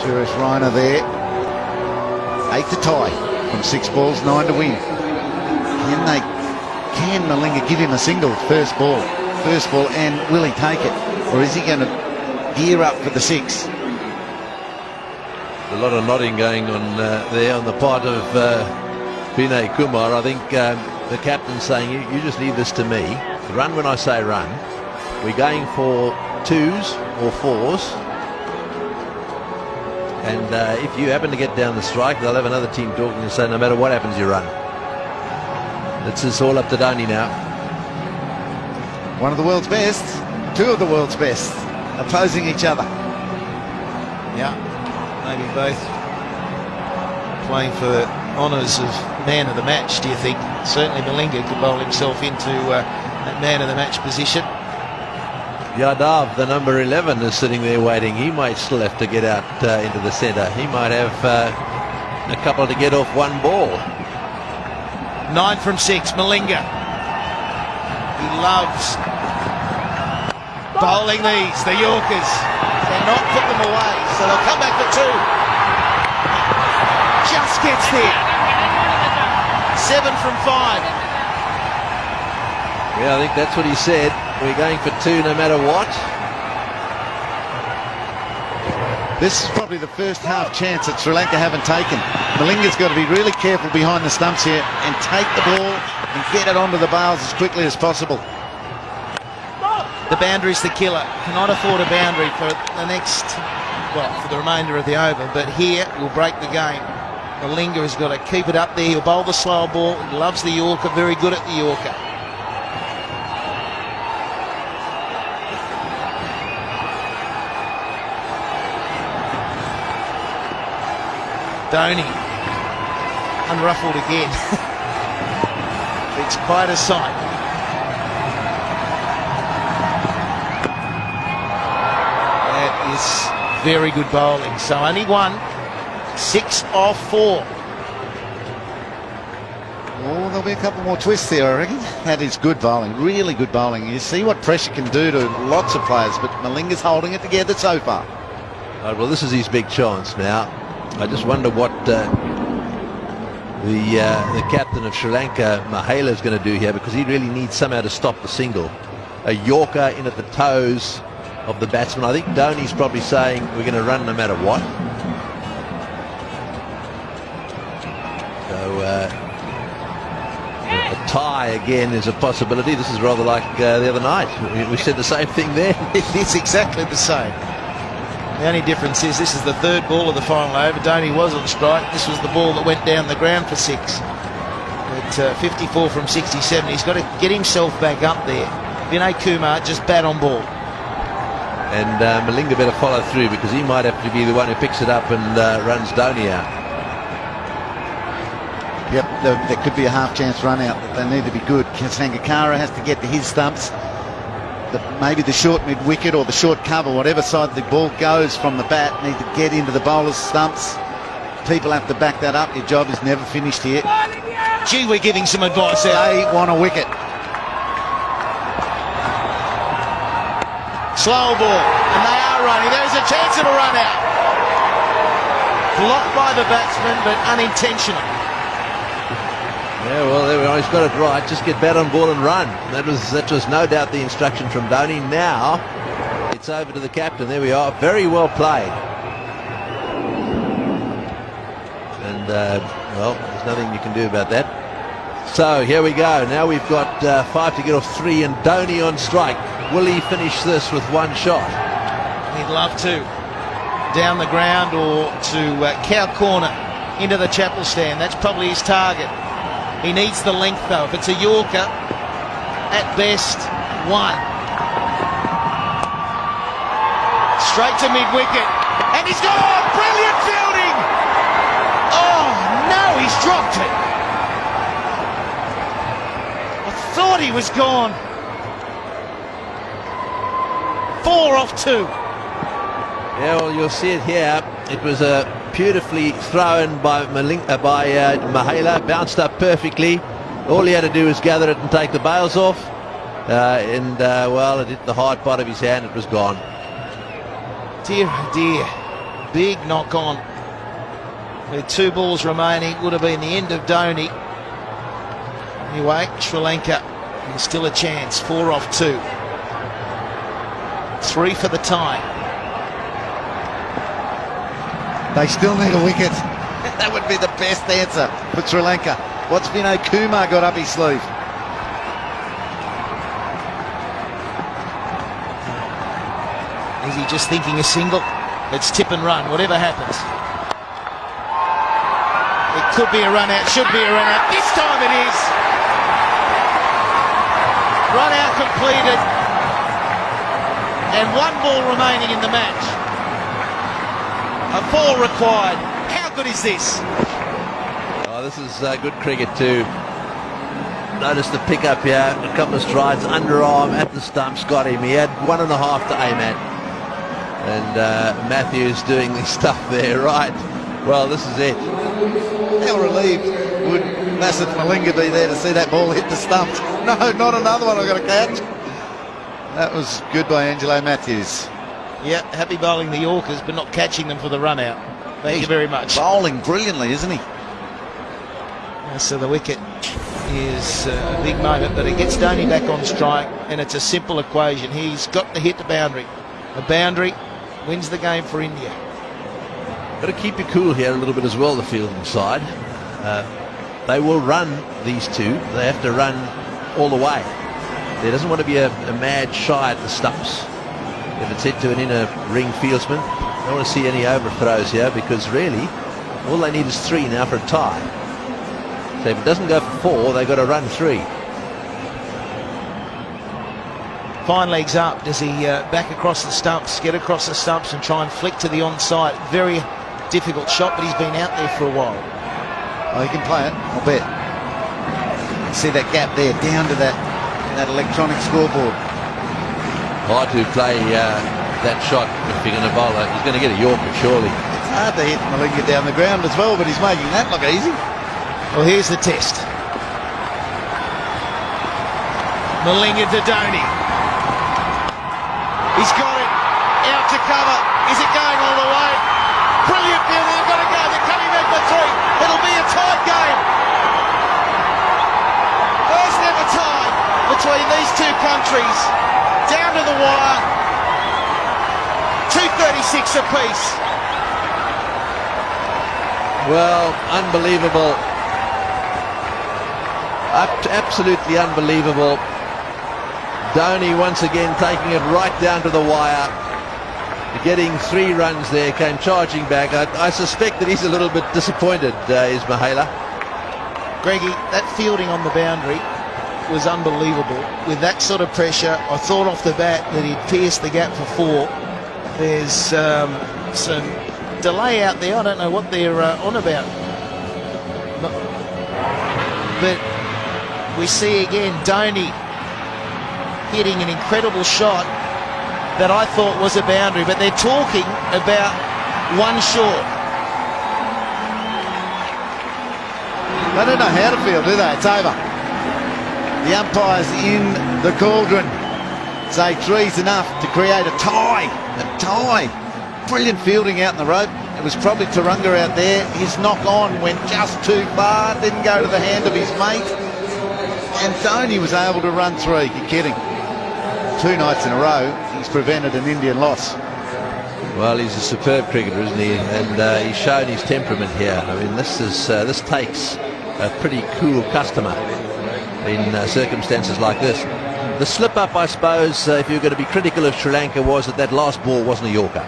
Suresh Raina there. 8 to tie from 6 balls, 9 to win. Can Malinga give him a single first ball, and will he take it? Or is he going to gear up for the 6? A lot of nodding going on there on the part of Vinay Kumar. I think the captain's saying, you just leave this to me. Run when I say run. We're going for 2s or 4s. And if you happen to get down the strike, they'll have another team talking and say, no matter what happens, you run. It's all up to Dhoni now. One of the world's best, 2 of the world's best, opposing each other. Yeah, maybe both playing for honours of man of the match, do you think? Certainly Malinga could bowl himself into that man of the match position. Yadav, the number 11, is sitting there waiting. He might still have to get out into the centre. He might have a couple to get off one ball. 9 from 6, Malinga. He loves bowling these, the Yorkers. Cannot put them away, so they'll come back for 2. Just gets there. 7 from 5. Yeah, I think that's what he said. We're going for 2 no matter what. This is probably the first half chance that Sri Lanka haven't taken. Malinga's got to be really careful behind the stumps here and take the ball and get it onto the bails as quickly as possible. The boundary's the killer. Cannot afford a boundary for the next, well, for the remainder of the over, but here will break the game. Malinga has got to keep it up there. He'll bowl the slow ball. He loves the Yorker, very good at the Yorker. Dhoni, unruffled again. It's quite a sight. That is very good bowling. So only 1, 6 off 4. Oh, there'll be a couple more twists there, I reckon. That is good bowling, really good bowling. You see what pressure can do to lots of players, but Malinga's holding it together so far. Right, well, this is his big chance now. I just wonder what the captain of Sri Lanka, Mahela, is going to do here, because he really needs somehow to stop the single. A Yorker in at the toes of the batsman. I think Dhoni's probably saying we're going to run no matter what. So a tie again is a possibility. This is rather like the other night. We said the same thing there. It's exactly the same. The only difference is this is the 3rd ball of the final over. Dhoni was on strike. This was the ball that went down the ground for 6. At 54 from 67, he's got to get himself back up there. Vinay Kumar just bat on ball. And Malinga better follow through, because he might have to be the one who picks it up and runs Dhoni out. Yep, there could be a half-chance run out, but they need to be good. Sangakkara has to get to his stumps. Maybe the short mid-wicket or the short cover, whatever side the ball goes from the bat, need to get into the bowler's stumps. People have to back that up. Your job is never finished here. Gee, we're giving some advice there. They want a wicket. Slow ball, and they are running. There's a chance of a run out. Blocked by the batsman, but unintentional. Yeah, well, there we are. He's got it right. Just get bat on ball and run. That was no doubt the instruction from Dhoni. Now it's over to the captain. There we are. Very well played. And well, there's nothing you can do about that. So here we go. Now we've got 5 to get off 3, and Dhoni on strike. Will he finish this with 1 shot? He'd love to. Down the ground or to cow corner into the chapel stand. That's probably his target. He needs the length though. If it's a Yorker, at best 1. Straight to mid-wicket. And he's gone! Brilliant fielding! Oh no, he's dropped it. I thought he was gone. 4 off 2. Yeah, well, you'll see it here. It was a beautifully thrown by Mahela, bounced up perfectly. All he had to do was gather it and take the bails off, well, it hit the hard part of his hand. It was gone. Dear, dear. big knock on. With 2 balls remaining, would have been the end of Dhoni. Anyway, Sri Lanka still a chance. 4 off 2. 3 for the tie. They still need a wicket. That would be the best answer for Sri Lanka. What's Vinay Kumar got up his sleeve? Is he just thinking a single? Let's tip and run, whatever happens. It could be a run out, should be a run out. This time it is. Run out completed. And 1 ball remaining in the match. A 4 required. How good is this? Oh, this is good cricket too. Notice the pickup here, a couple of strides, underarm at the stumps, got him. He had 1.5 to aim at. And Matthews doing the stuff there, right? Well, this is it. How relieved would Lasith Malinga be there to see that ball hit the stumps? No, not another one I've got to catch. That was good by Angelo Matthews. Yeah, happy bowling the Yorkers, but not catching them for the run out. Thank you very much. Bowling brilliantly, isn't he? So the wicket is a big moment, but it gets Dhoni back on strike, and it's a simple equation. He's got to hit the boundary. A boundary wins the game for India. Got to keep you cool here a little bit as well, the fielding side. They will run these 2. They have to run all the way. There doesn't want to be a mad shy at the stumps. If it's hit to an inner ring fieldsman, I don't want to see any overthrows here, because really all they need is 3 now for a tie. So if it doesn't go for 4, they've got to run 3. Fine legs up. Does he back across the stumps, get across the stumps and try and flick to the onside? Very difficult shot, but he's been out there for a while. Oh, he can play it, I'll bet. See that gap there, down to that electronic scoreboard. Hard to play that shot if you're going to bowl it. He's going to get a Yorker, surely. It's hard to hit Malinga down the ground as well, but he's making that look easy. Well, here's the test. Malinga to Dhoni. He's got it. Out to cover. Is it going all the way? Brilliant fielding. They've got to go. They're coming back for 3. It'll be a tied game. First ever tie between these 2 countries. Down to the wire. 2:36 apiece. Well, unbelievable. Absolutely unbelievable. Dhoni once again taking it right down to the wire, getting 3 runs there, came charging back. I suspect that he's a little bit disappointed, is Mahela. Greggy, that fielding on the boundary was unbelievable. With that sort of pressure, I thought off the bat that he'd pierced the gap for 4. There's some delay out there. I don't know what they're on about. But we see again Dhoni hitting an incredible shot that I thought was a boundary, but they're talking about 1 short. They don't know how to field, do they? It's over. The umpires in the cauldron say 3's enough to create a tie. A tie. Brilliant fielding out in the road. It was probably Tarunga out there. His knock on went just too far, didn't go to the hand of his mate. And Dhoni was able to run 3. You're kidding. 2 nights in a row, he's prevented an Indian loss. Well, he's a superb cricketer, isn't he? And he's shown his temperament here. I mean, this takes a pretty cool customer in circumstances like this. The slip-up, I suppose, if you're going to be critical of Sri Lanka, was that last ball wasn't a Yorker.